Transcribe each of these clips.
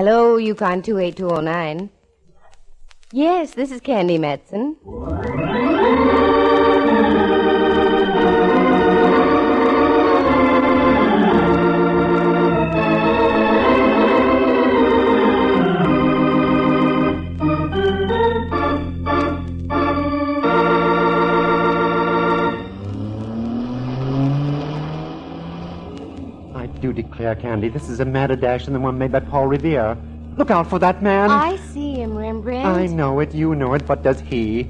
Hello, Yukon 28209. Yes, this is Candy Matson. I do declare, Candy, this is a madder dash than the one made by Paul Revere. Look out for that man. I see him, Rembrandt. I know it, you know it, but does he?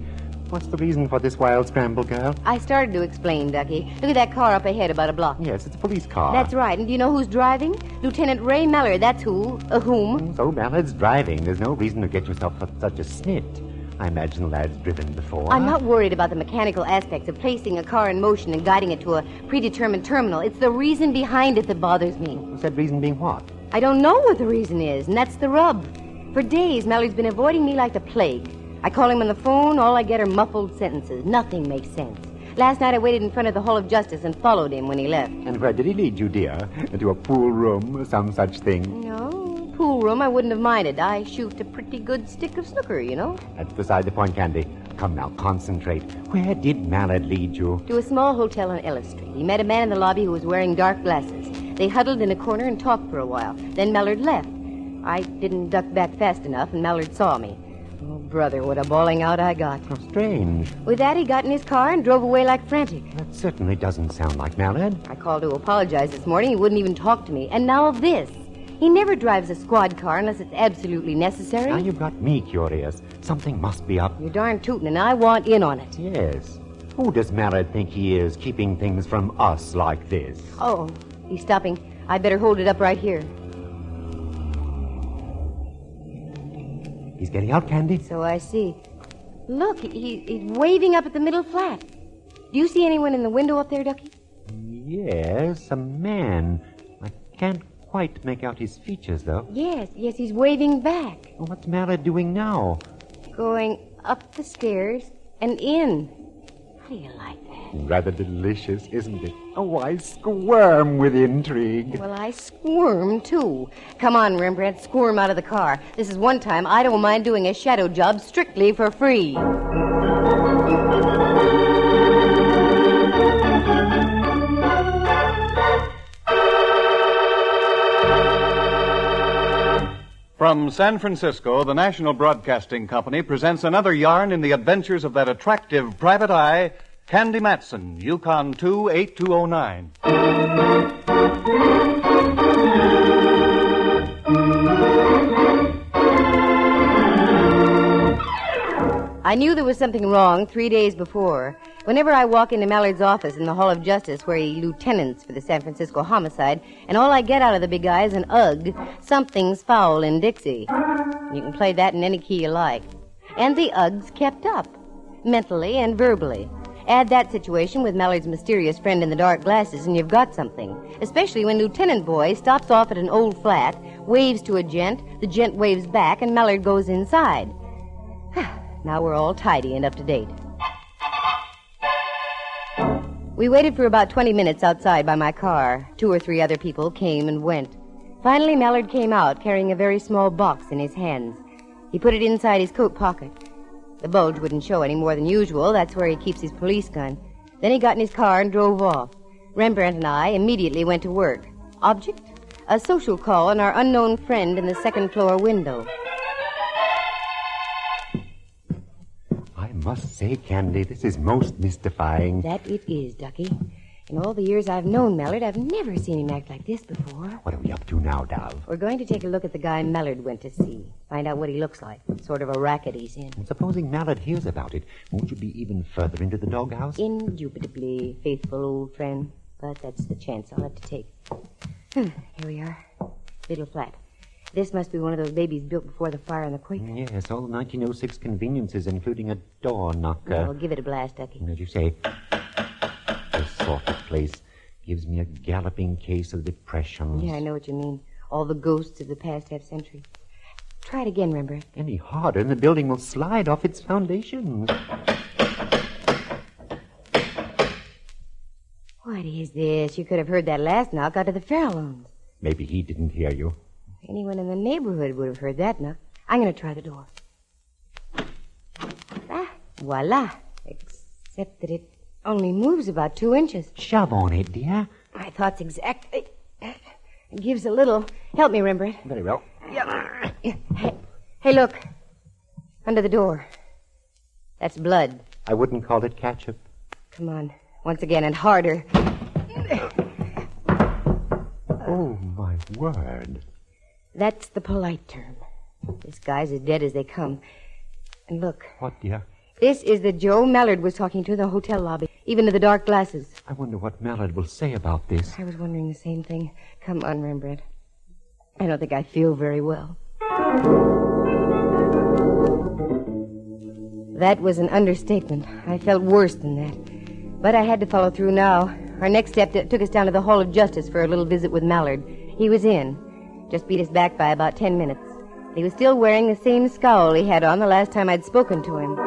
What's the reason for this wild scramble, girl? I started to explain, Ducky. Look at that car up ahead about a block. Yes, it's a police car. That's right. And do you know who's driving? Lieutenant Ray Mallard, that's who. Whom? So Mallard's driving. There's no reason to get yourself for such a snit. I imagine the lad's driven before. I'm not worried about the mechanical aspects of placing a car in motion and guiding it to a predetermined terminal. It's the reason behind it that bothers me. What's that reason being what? I don't know what the reason is, and that's the rub. For days, Mallard's been avoiding me like the plague. I call him on the phone, all I get are muffled sentences. Nothing makes sense. Last night I waited in front of the Hall of Justice and followed him when he left. And where did he lead you, dear? Into a pool room or some such thing? No, pool room I wouldn't have minded. I shoot a pretty good stick of snooker, you know. That's beside the point, Candy. Come now, concentrate. Where did Mallard lead you? To a small hotel on Ellis Street. He met a man in the lobby who was wearing dark glasses. They huddled in a corner and talked for a while. Then Mallard left. I didn't duck back fast enough, and Mallard saw me. Oh, brother, what a bawling out I got. How strange. With that, he got in his car and drove away like frantic. That certainly doesn't sound like Mallard. I called to apologize this morning. He wouldn't even talk to me. And now this. He never drives a squad car unless it's absolutely necessary. Now you've got me curious. Something must be up. You're darn tootin', and I want in on it. Yes. Who does Mallard think he is, keeping things from us like this? Oh, he's stopping. I'd better hold it up right here. He's getting out, Candy. So I see. Look, he's waving up at the middle flat. Do you see anyone in the window up there, Ducky? Yes, a man. I can't quite make out his features, though. Yes, he's waving back. What's Mallard doing now? Going up the stairs and in. How do you like that? Rather delicious, isn't it? Oh, I squirm with intrigue. Well, I squirm, too. Come on, Rembrandt, squirm out of the car. This is one time I don't mind doing a shadow job strictly for free. From San Francisco, the National Broadcasting Company presents another yarn in the adventures of that attractive private eye, Candy Matson, Yukon 28209. I knew there was something wrong 3 days before. Whenever I walk into Mallard's office in the Hall of Justice, where he lieutenants for the San Francisco homicide, and all I get out of the big guy is an ugh, something's foul in Dixie. You can play that in any key you like. And the ughs kept up, mentally and verbally. Add that situation with Mallard's mysterious friend in the dark glasses, and you've got something. Especially when Lieutenant Boy stops off at an old flat, waves to a gent, the gent waves back, and Mallard goes inside. Now we're all tidy and up to date. We waited for about 20 minutes outside by my car. 2 or 3 other people came and went. Finally, Mallard came out carrying a very small box in his hands. He put it inside his coat pocket. The bulge wouldn't show any more than usual. That's where he keeps his police gun. Then he got in his car and drove off. Rembrandt and I immediately went to work. Object? A social call on our unknown friend in the second-floor window. I must say, Candy, this is most mystifying. That it is, Ducky. In all the years I've known Mallard, I've never seen him act like this before. What are we up to now, Dove? We're going to take a look at the guy Mallard went to see. Find out what he looks like. What sort of a racket he's in. And supposing Mallard hears about it, won't you be even further into the doghouse? Indubitably, faithful old friend. But that's the chance I'll have to take. Here we are. Little flat. This must be one of those babies built before the fire and the quake. Yes, all 1906 conveniences, including a door knocker. Well, give it a blast, Ducky. As you say, this sort of place gives me a galloping case of depressions. Yeah, I know what you mean. All the ghosts of the past half-century. Try it again, Rembrandt. Any harder, and the building will slide off its foundations. What is this? You could have heard that last knock out of the Farallones. Maybe he didn't hear you. Anyone in the neighborhood would have heard that now. I'm going to try the door. Ah, voila. Except that it only moves about 2 inches. Shove on it, dear. My thoughts exactly. It gives a little. Help me, Rembrandt. Very well. Yeah. Hey, look. Under the door. That's blood. I wouldn't call it ketchup. Come on. Once again and harder. Oh, my word. That's the polite term. This guy's as dead as they come. And look. What, dear? This is the Joe Mallard was talking to in the hotel lobby, even to the dark glasses. I wonder what Mallard will say about this. I was wondering the same thing. Come on, Rembrandt. I don't think I feel very well. That was an understatement. I felt worse than that. But I had to follow through now. Our next step took us down to the Hall of Justice for a little visit with Mallard. He was in. Just beat us back by about 10 minutes. He was still wearing the same scowl he had on the last time I'd spoken to him.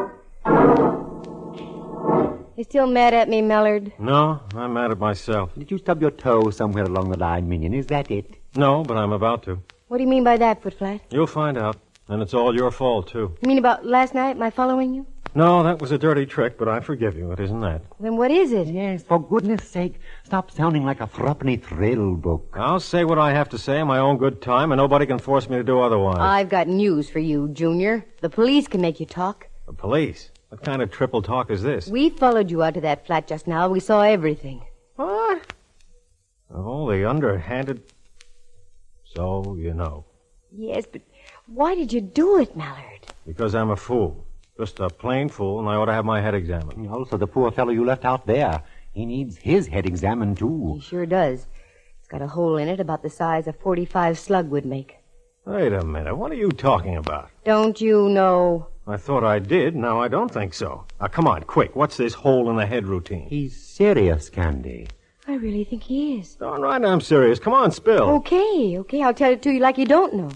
You still mad at me, Mallard? No, I'm mad at myself. Did you stub your toe somewhere along the line, Minion? Is that it? No, but I'm about to. What do you mean by that, Footflat? You'll find out. And it's all your fault, too. You mean about last night, my following you? No, that was a dirty trick, but I forgive you. It isn't that. Then what is it? Yes, for goodness sake, stop sounding like a threepenny thrill book. I'll say what I have to say in my own good time, and nobody can force me to do otherwise. I've got news for you, Junior. The police can make you talk. The police? What kind of triple talk is this? We followed you out to that flat just now. We saw everything. What? Oh, the underhanded... So, you know. Yes, but why did you do it, Mallard? Because I'm a fool. Just a plain fool, and I ought to have my head examined. Also, the poor fellow you left out there. He needs his head examined, too. He sure does. It's got a hole in it about the size a .45 slug would make. Wait a minute. What are you talking about? Don't you know? I thought I did. Now I don't think so. Now, come on, quick. What's this hole in the head routine? He's serious, Candy. I really think he is. All right, I'm serious. Come on, spill. Okay. I'll tell it to you like you don't know.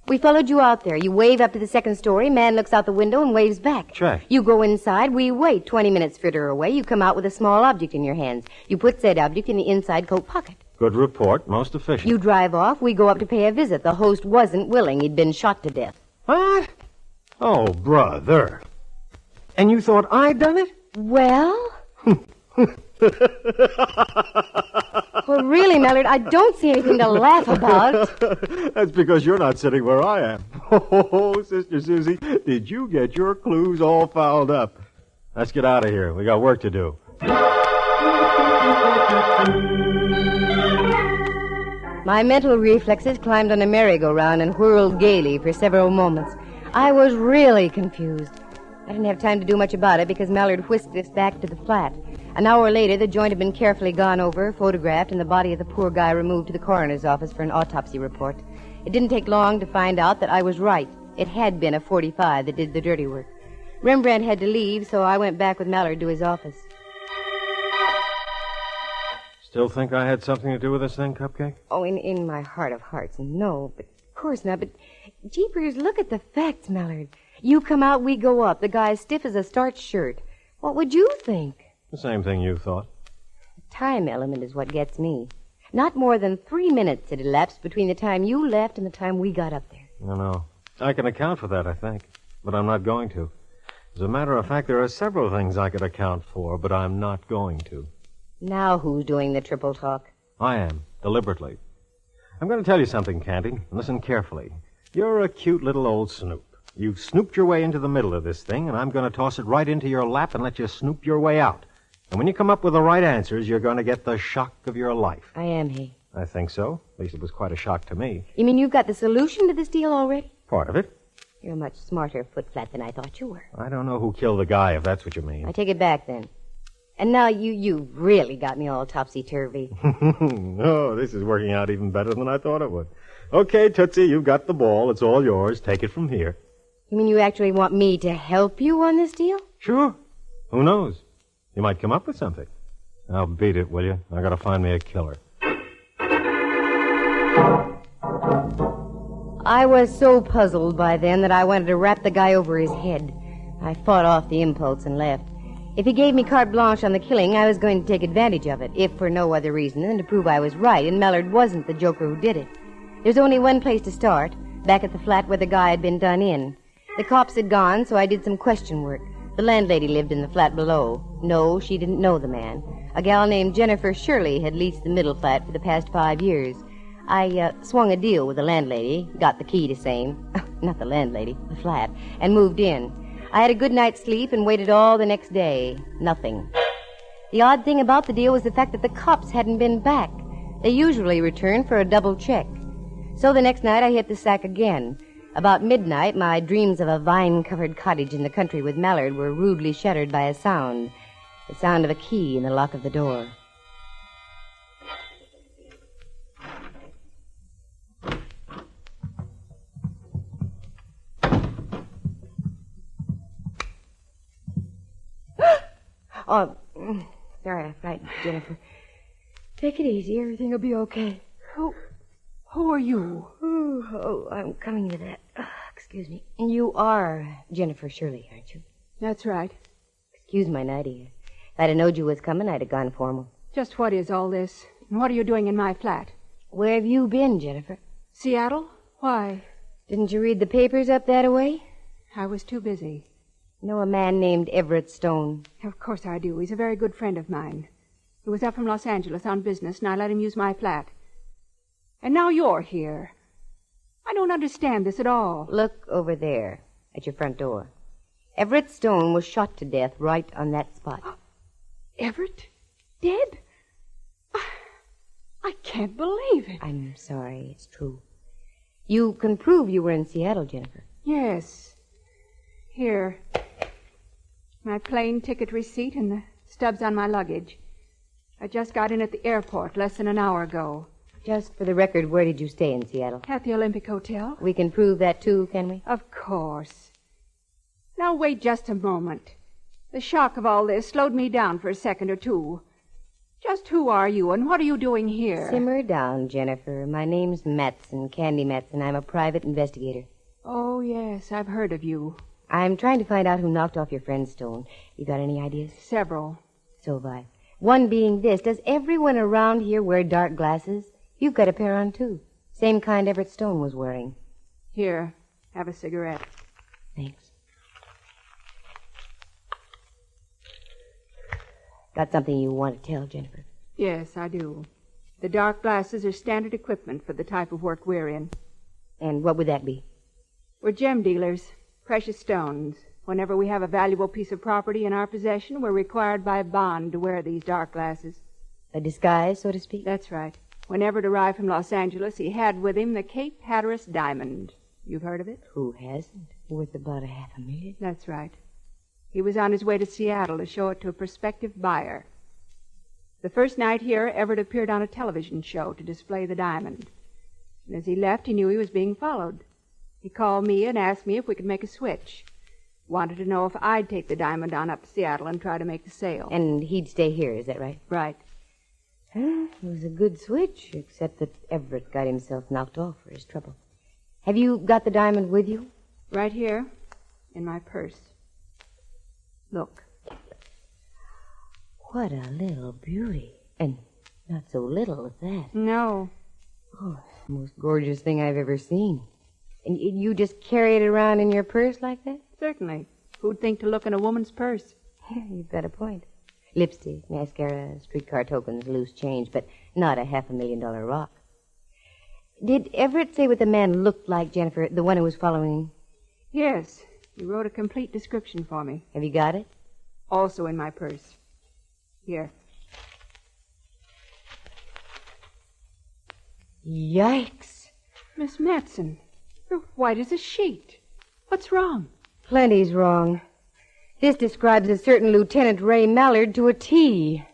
We followed you out there. You wave up to the second story. Man looks out the window and waves back. Check. You go inside. We wait 20 minutes further away. You come out with a small object in your hands. You put said object in the inside coat pocket. Good report. Most efficient. You drive off. We go up to pay a visit. The host wasn't willing. He'd been shot to death. What? Oh, brother. And you thought I'd done it? Well? Well, really, Mallard, I don't see anything to laugh about. That's because you're not sitting where I am. Oh, Sister Susie, did you get your clues all fouled up? Let's get out of here. We got work to do. My mental reflexes climbed on a merry-go-round and whirled gaily for several moments. I was really confused. I didn't have time to do much about it because Mallard whisked us back to the flat. An hour later, the joint had been carefully gone over, photographed, and the body of the poor guy removed to the coroner's office for an autopsy report. It didn't take long to find out that I was right. It had been a .45 that did the dirty work. Rembrandt had to leave, so I went back with Mallard to his office. Still think I had something to do with this thing, Cupcake? Oh, in my heart of hearts, no, but of course not. But, jeepers, look at the facts, Mallard. You come out, we go up. The guy's stiff as a starched shirt. What would you think? The same thing you thought. The time element is what gets me. Not more than 3 minutes had elapsed between the time you left and the time we got up there. I know. I can account for that, I think. But I'm not going to. As a matter of fact, there are several things I could account for, but I'm not going to. Now who's doing the triple talk? I am, deliberately. I'm going to tell you something, Candy. Listen carefully. You're a cute little old snoop. You've snooped your way into the middle of this thing, and I'm going to toss it right into your lap and let you snoop your way out. And when you come up with the right answers, you're going to get the shock of your life. I am, he. I think so. At least it was quite a shock to me. You mean you've got the solution to this deal already? Part of it. You're a much smarter Footflat than I thought you were. I don't know who killed the guy, if that's what you mean. I take it back, then. And now you really got me all topsy-turvy. Oh, this is working out even better than I thought it would. Okay, Tootsie, you've got the ball. It's all yours. Take it from here. You mean you actually want me to help you on this deal? Sure. Who knows? You might come up with something. Now beat it, will you? I gotta find me a killer. I was so puzzled by then that I wanted to rap the guy over his head. I fought off the impulse and left. If he gave me carte blanche on the killing, I was going to take advantage of it, if for no other reason than to prove I was right and Mallard wasn't the joker who did it. There's only one place to start, back at the flat where the guy had been done in. The cops had gone, so I did some question work. The landlady lived in the flat below. No, she didn't know the man. A gal named Jennifer Shirley had leased the middle flat for the past 5 years. I swung a deal with the landlady, got the key to same, not the landlady, the flat, and moved in. I had a good night's sleep and waited all the next day. Nothing. The odd thing about the deal was the fact that the cops hadn't been back. They usually return for a double check. So the next night I hit the sack again. About midnight, my dreams of a vine-covered cottage in the country with Mallard were rudely shattered by a sound. The sound of a key in the lock of the door. Oh, sorry, I frightened Jennifer. Take it easy. Everything will be okay. Who are you? Oh, I'm coming to that. Excuse me. You are Jennifer Shirley, aren't you? That's right. Excuse my nightie. If I'd have known you was coming, I'd have gone formal. Just what is all this? And what are you doing in my flat? Where have you been, Jennifer? Seattle? Why? Didn't you read the papers up that way? I was too busy. Know a man named Everett Stone? Of course I do. He's a very good friend of mine. He was up from Los Angeles on business, and I let him use my flat. And now you're here. I don't understand this at all. Look over there, at your front door. Everett Stone was shot to death right on that spot. Everett? Dead? I can't believe it. I'm sorry, it's true. You can prove you were in Seattle, Jennifer. Yes. Here. My plane ticket receipt and the stubs on my luggage. I just got in at the airport less than an hour ago. Just for the record, where did you stay in Seattle? At the Olympic Hotel. We can prove that, too, can we? Of course. Now, wait just a moment. The shock of all this slowed me down for a second or two. Just who are you, and what are you doing here? Simmer down, Jennifer. My name's Matson, Candy Matson. I'm a private investigator. Oh, yes, I've heard of you. I'm trying to find out who knocked off your friend Stone. You got any ideas? Several. So have I. One being this. Does everyone around here wear dark glasses? You've got a pair on, too. Same kind Everett Stone was wearing. Here, have a cigarette. Thanks. Got something you want to tell, Jennifer? Yes, I do. The dark glasses are standard equipment for the type of work we're in. And what would that be? We're gem dealers, precious stones. Whenever we have a valuable piece of property in our possession, we're required by bond to wear these dark glasses. A disguise, so to speak? That's right. When Everett arrived from Los Angeles, he had with him the Cape Hatteras diamond. You've heard of it? Who hasn't? Worth about $500,000. That's right. He was on his way to Seattle to show it to a prospective buyer. The first night here, Everett appeared on a television show to display the diamond. And as he left, he knew he was being followed. He called me and asked me if we could make a switch. Wanted to know if I'd take the diamond on up to Seattle and try to make the sale. And he'd stay here, is that right? Right. It was a good switch, except that Everett got himself knocked off for his trouble. Have you got the diamond with you? Right here, in my purse. Look. What a little beauty. And not so little at that. No. Oh, it's the most gorgeous thing I've ever seen. And you just carry it around in your purse like that? Certainly. Who'd think to look in a woman's purse? Yeah, you've got a point. Lipstick, mascara, streetcar tokens, loose change, but not a $500,000 rock. Did Everett say what the man looked like, Jennifer, the one who was following him? Yes. He wrote a complete description for me. Have you got it? Also in my purse. Here. Yikes. Miss Matson, you're white as a sheet. What's wrong? Plenty's wrong. This describes a certain Lieutenant Ray Mallard to a T.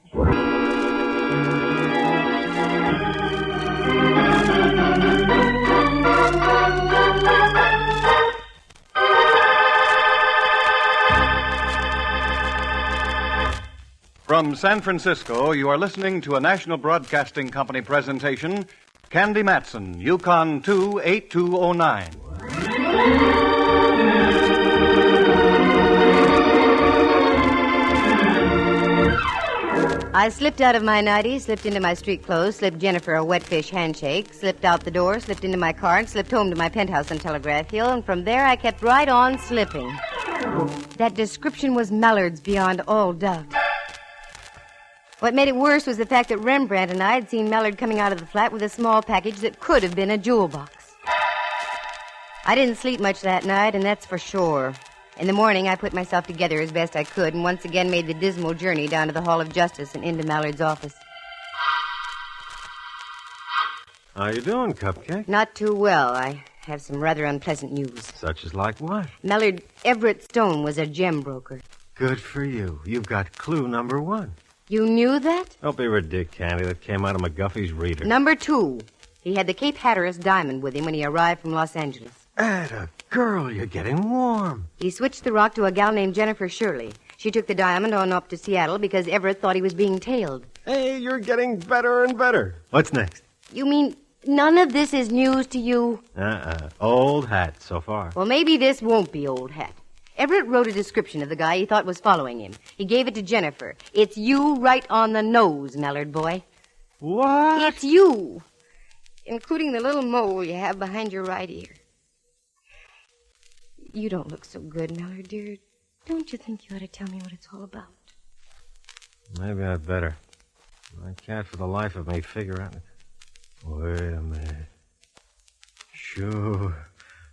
From San Francisco, you are listening to a National Broadcasting Company presentation, Candy Matson, Yukon 28209. I slipped out of my nightie, slipped into my street clothes, slipped Jennifer a wet fish handshake, slipped out the door, slipped into my car, and slipped home to my penthouse on Telegraph Hill, and from there I kept right on slipping. That description was Mallard's beyond all doubt. What made it worse was the fact that Rembrandt and I had seen Mallard coming out of the flat with a small package that could have been a jewel box. I didn't sleep much that night, and that's for sure. In the morning, I put myself together as best I could and once again made the dismal journey down to the Hall of Justice and into Mallard's office. How you doing, Cupcake? Not too well. I have some rather unpleasant news. Such as like what? Mallard Everett Stone was a gem broker. Good for you. You've got clue number 1. You knew that? Don't be ridiculous, Candy. That came out of McGuffey's reader. Number 2. He had the Cape Hatteras diamond with him when he arrived from Los Angeles. Atta girl, you're getting warm. He switched the rock to a gal named Jennifer Shirley. She took the diamond on up to Seattle because Everett thought he was being tailed. Hey, you're getting better and better. What's next? You mean none of this is news to you? Old hat so far. Well, maybe this won't be old hat. Everett wrote a description of the guy he thought was following him. He gave it to Jennifer. It's you right on the nose, Mallard boy. What? It's you, including the little mole you have behind your right ear. You don't look so good, Mallard, dear. Don't you think you ought to tell me what it's all about? Maybe I'd better. I can't for the life of me figure out. Wait a minute. Sure.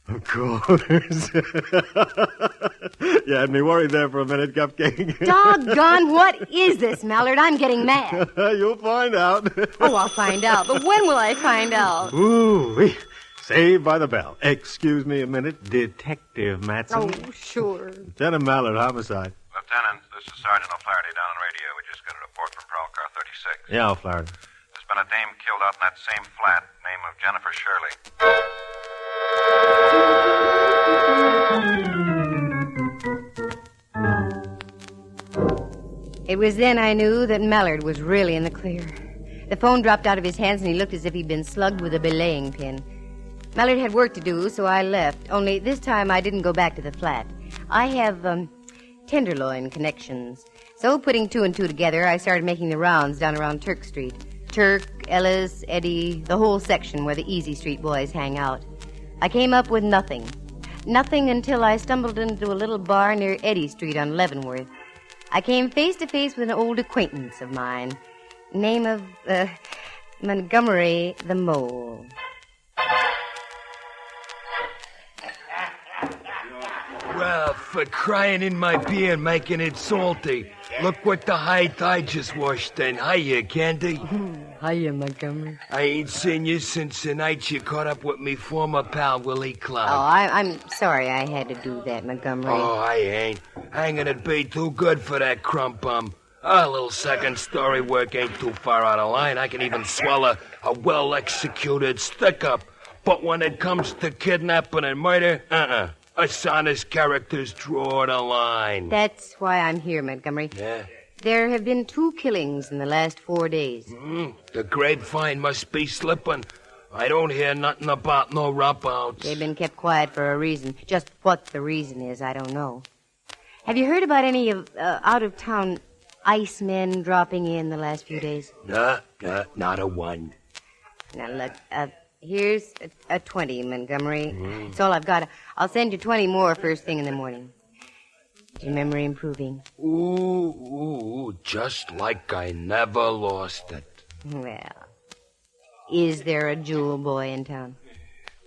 Of course. You had me worried there for a minute, Cupcake. Doggone, what is this, Mallard? I'm getting mad. You'll find out. Oh, I'll find out. But when will I find out? Ooh, saved by the bell. Excuse me a minute, Detective Matson. Oh, sure. Lieutenant Mallard, homicide. Lieutenant, this is Sergeant O'Flaherty down on radio. We just got a report from Prowl Car 36. Yeah, O'Flaherty. There's been a dame killed out in that same flat, name of Jennifer Shirley. It was then I knew that Mallard was really in the clear. The phone dropped out of his hands and he looked as if he'd been slugged with a belaying pin. Mallard had work to do, so I left. Only this time I didn't go back to the flat. I have, tenderloin connections. So putting 2 and 2 together, I started making the rounds down around Turk Street. Turk, Ellis, Eddie, the whole section where the Easy Street boys hang out. I came up with nothing. Nothing until I stumbled into a little bar near Eddy Street on Leavenworth. I came face to face with an old acquaintance of mine. Name of, Montgomery the Mole. Well, for crying in my beer and making it salty. Look what the height I just washed in. Hiya, Candy. Hiya, Montgomery. I ain't seen you since the night you caught up with me former pal, Willie Cloud. Oh, I'm sorry I had to do that, Montgomery. Oh, I ain't. Hanging'd be too good for that crump bum. A little second story work ain't too far out of line. I can even swallow a well-executed stick-up. But when it comes to kidnapping and murder, us honest characters draw the line. That's why I'm here, Montgomery. Yeah? There have been 2 killings in the last 4 days. The grapevine must be slipping. I don't hear nothing about no rub-outs. They've been kept quiet for a reason. Just what the reason is, I don't know. Have you heard about any of out-of-town icemen dropping in the last few days? Nah, not a one. Now, look, here's a 20, Montgomery. That's all I've got. I'll send you 20 more first thing in the morning. Is your memory improving? Ooh, just like I never lost it. Well, is there a jewel boy in town?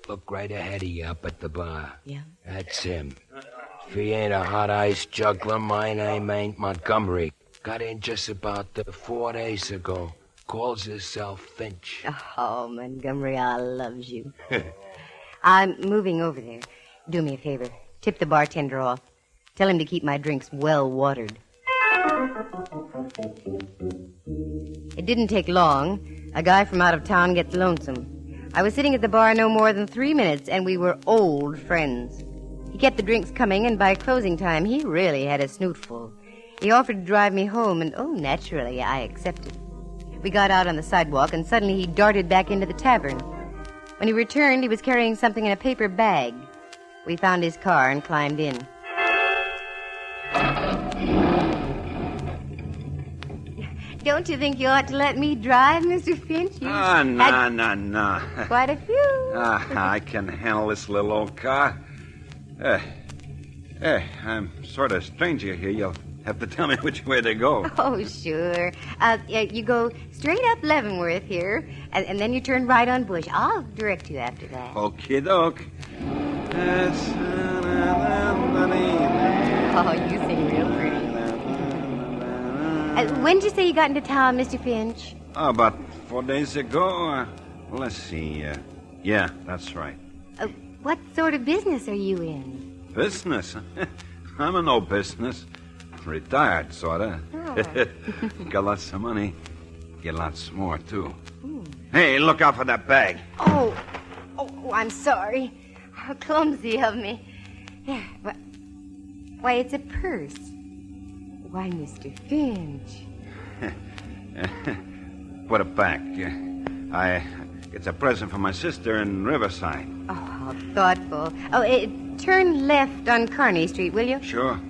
Look right ahead of you up at the bar. Yeah? That's him. If he ain't a hot ice juggler, my name ain't Montgomery. Got in just about 4 days ago. Calls himself Finch. Oh, Montgomery, I loves you. I'm moving over there. Do me a favor. Tip the bartender off. Tell him to keep my drinks well watered. It didn't take long. A guy from out of town gets lonesome. I was sitting at the bar no more than 3 minutes, and we were old friends. He kept the drinks coming, and by closing time, he really had a snoot full. He offered to drive me home, and, naturally, I accepted. We got out on the sidewalk, and suddenly he darted back into the tavern. When he returned, he was carrying something in a paper bag. We found his car and climbed in. Don't you think you ought to let me drive, Mr. Finch? No. Quite a few. I can handle this little old car. I'm sort of stranger here. You'll have to tell me which way to go. Oh, sure. You go straight up Leavenworth here, and then you turn right on Bush. I'll direct you after that. Okie doke. Oh, you sing real pretty. When did you say you got into town, Mr. Finch? About 4 days ago. Let's see. Yeah, that's right. What sort of business are you in? Business? I'm in no business. Retired, sort of. Oh. Got lots of money. Get lots more, too. Hey, look out for that bag. Oh, I'm sorry. How clumsy of me. Yeah, why, it's a purse. Why, Mr. Finch. Put it back. It's a present for my sister in Riverside. Oh, how thoughtful. Turn left on Kearny Street, will you? Sure.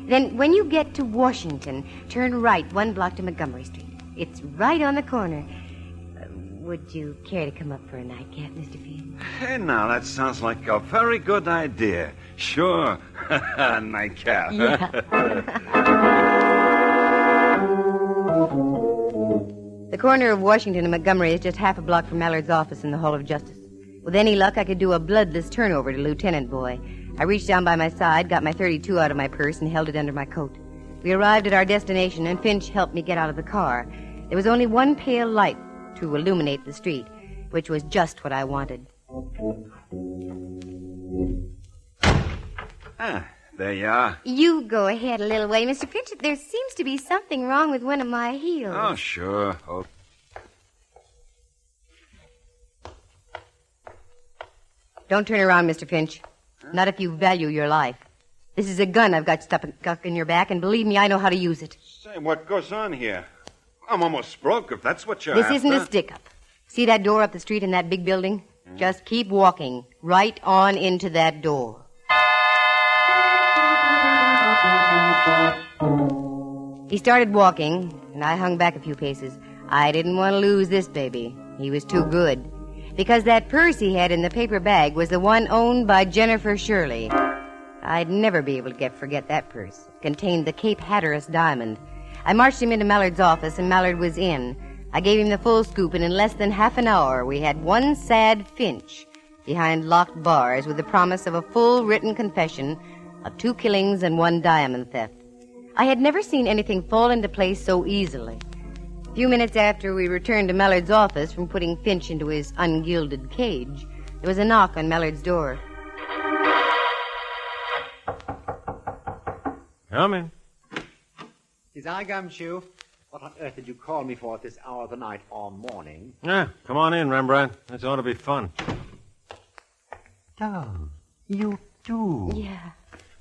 Then when you get to Washington, turn right 1 block to Montgomery Street. It's right on the corner. Would you care to come up for a nightcap, Mr. Finch? Hey, now, that sounds like a very good idea. Sure. Nightcap. Yeah. The corner of Washington and Montgomery is just half a block from Mallard's office in the Hall of Justice. With any luck, I could do a bloodless turnover to Lieutenant Boy. I reached down by my side, got my .32 out of my purse, and held it under my coat. We arrived at our destination, and Finch helped me get out of the car. There was only one pale light to illuminate the street, which was just what I wanted. There you are. You go ahead a little way, Mr. Finch. There seems to be something wrong with one of my heels. Oh, sure. Oh. Don't turn around, Mr. Finch. Not if you value your life. This is a gun I've got stuck in your back, and believe me, I know how to use it. Say, what goes on here? I'm almost broke, if that's what you're This after. isn't a stick-up. See that door up the street in that big building? Just keep walking right on into that door. He started walking, and I hung back a few paces. I didn't want to lose this baby. He was too good. Because that purse he had in the paper bag was the one owned by Jennifer Shirley. I'd never be able to forget that purse. It contained the Cape Hatteras diamond. I marched him into Mallard's office, and Mallard was in. I gave him the full scoop, and in less than half an hour, we had one sad Finch behind locked bars with the promise of a full written confession of 2 killings and 1 diamond theft. I had never seen anything fall into place so easily. A few minutes after we returned to Mallard's office from putting Finch into his ungilded cage, there was a knock on Mallard's door. Come in. Is I, Gumshoe? What on earth did you call me for at this hour of the night or morning? Yeah, come on in, Rembrandt. This ought to be fun. Oh, you too? Yeah.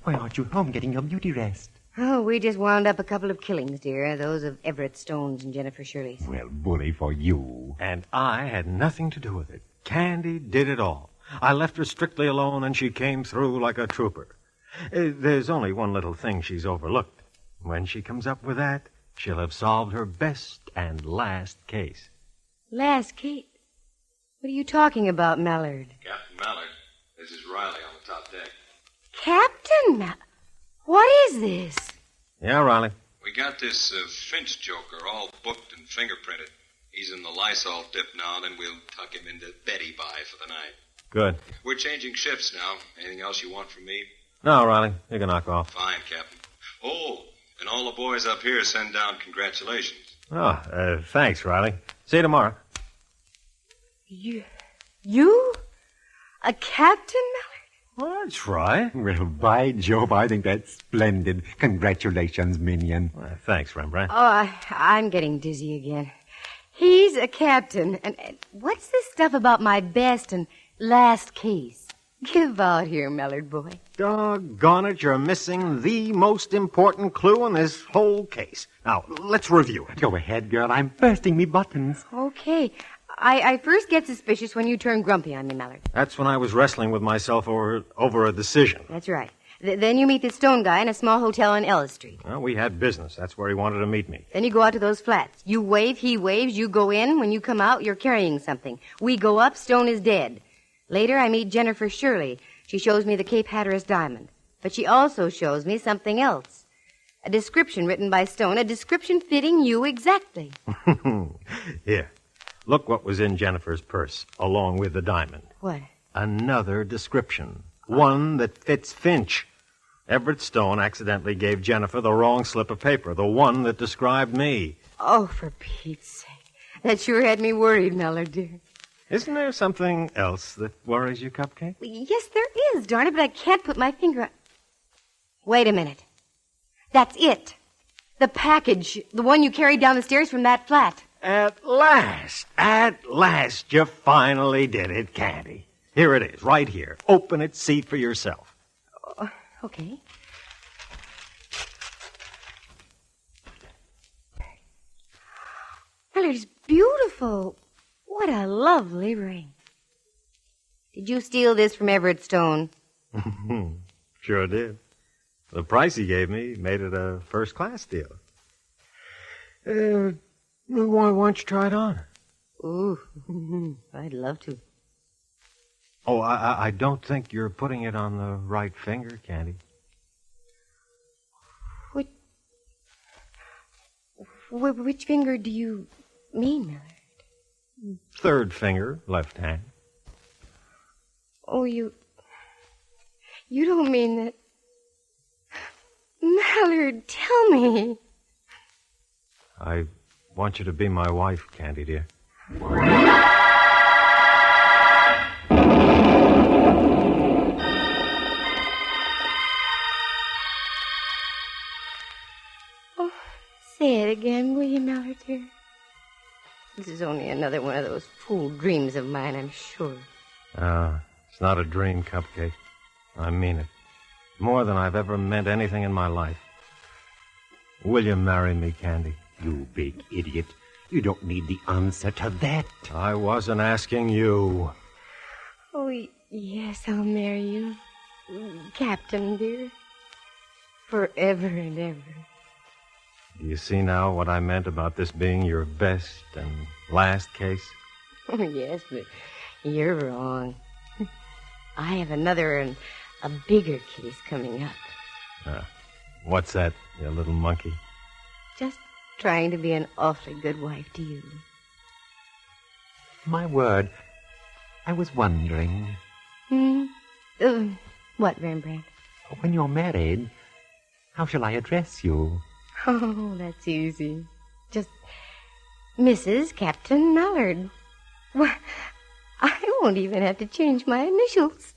Why aren't you home getting your beauty rest? Oh, we just wound up a couple of killings, dear. Those of Everett Stone's and Jennifer Shirley's. Well, bully for you. And I had nothing to do with it. Candy did it all. I left her strictly alone, and she came through like a trooper. There's only one little thing she's overlooked. When she comes up with that, she'll have solved her best and last case. Last case? What are you talking about, Mallard? Captain Mallard, this is Riley on the top deck. Captain Mallard? What is this? Yeah, Riley. We got this Finch joker all booked and fingerprinted. He's in the Lysol dip now, then we'll tuck him into Betty Bye for the night. Good. We're changing shifts now. Anything else you want from me? No, Riley, you can knock off. Fine, Captain. Oh, and all the boys up here send down congratulations. Oh, thanks, Riley. See you tomorrow. You? A captain, Mallard? Well, that's right. Well, by Jove, I think that's splendid. Congratulations, minion. Well, thanks, Rembrandt. Oh, I'm getting dizzy again. He's a captain. And what's this stuff about my best and last case? Give out here, Mallard boy. Doggone it, you're missing the most important clue in this whole case. Now, let's review it. Go ahead, girl. I'm bursting me buttons. Okay. I first get suspicious when you turn grumpy on me, Mallard. That's when I was wrestling with myself over a decision. That's right. Then you meet the Stone guy in a small hotel on Ellis Street. Well, we had business. That's where he wanted to meet me. Then you go out to those flats. You wave, he waves, you go in. When you come out, you're carrying something. We go up, Stone is dead. Later, I meet Jennifer Shirley. She shows me the Cape Hatteras diamond. But she also shows me something else. A description written by Stone, a description fitting you exactly. Here. Look what was in Jennifer's purse, along with the diamond. What? Another description. One that fits Finch. Everett Stone accidentally gave Jennifer the wrong slip of paper, the one that described me. Oh, for Pete's sake. That sure had me worried, Mallard, dear. Isn't there something else that worries you, Cupcake? Yes, there is, darn it, but I can't put my finger on... Wait a minute. That's it. The package. The one you carried down the stairs from that flat. At last, you finally did it, Candy. Here it is, right here. Open it, see for yourself. Okay. Mallard, it's beautiful. What a lovely ring. Did you steal this from Everett Stone? Sure did. The price he gave me made it a first-class deal. Why don't you try it on? Ooh, I'd love to. Oh, I don't think you're putting it on the right finger, Candy. Which finger do you mean, Mallard? Third finger, left hand. Oh, you don't mean that... Mallard, tell me. I want you to be my wife, Candy, dear. Oh, say it again, will you, Mallard, dear? This is only another one of those fool dreams of mine, I'm sure. It's not a dream, Cupcake. I mean it. More than I've ever meant anything in my life. Will you marry me, Candy? You big idiot. You don't need the answer to that. I wasn't asking you. Oh, yes, I'll marry you. Captain, dear. Forever and ever. Do you see now what I meant about this being your best and last case? Oh, yes, but you're wrong. I have another and a bigger case coming up. What's that, you little monkey? Just trying to be an awfully good wife to you. My word, I was wondering... What, Rembrandt? When you're married, how shall I address you? Oh, that's easy. Just Mrs. Captain Mallard. Why, I won't even have to change my initials.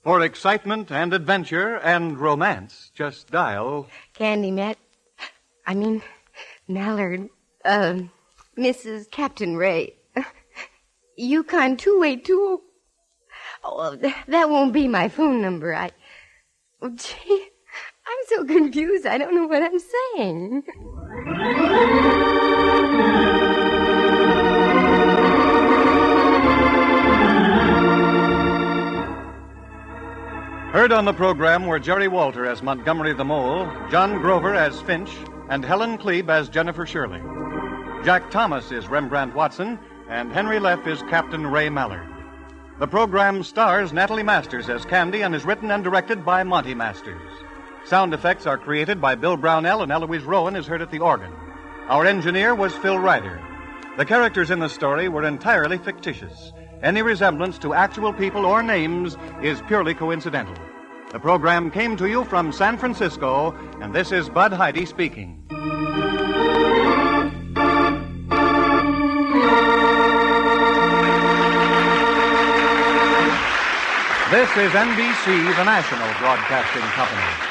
For excitement and adventure and romance, just dial... Candy Mallard. Mrs. Captain Ray. Yukon 282. Oh, that won't be my phone number. Gee, I'm so confused. I don't know what I'm saying. Heard on the program were Jerry Walter as Montgomery the Mole, John Grover as Finch, and Helen Klebe as Jennifer Shirley. Jack Thomas is Rembrandt Watson, and Henry Leff is Captain Ray Mallard. The program stars Natalie Masters as Candy and is written and directed by Monty Masters. Sound effects are created by Bill Brownell, and Eloise Rowan is heard at the organ. Our engineer was Phil Ryder. The characters in the story were entirely fictitious. Any resemblance to actual people or names is purely coincidental. The program came to you from San Francisco, and this is Bud Heide speaking. This is NBC, the national broadcasting company.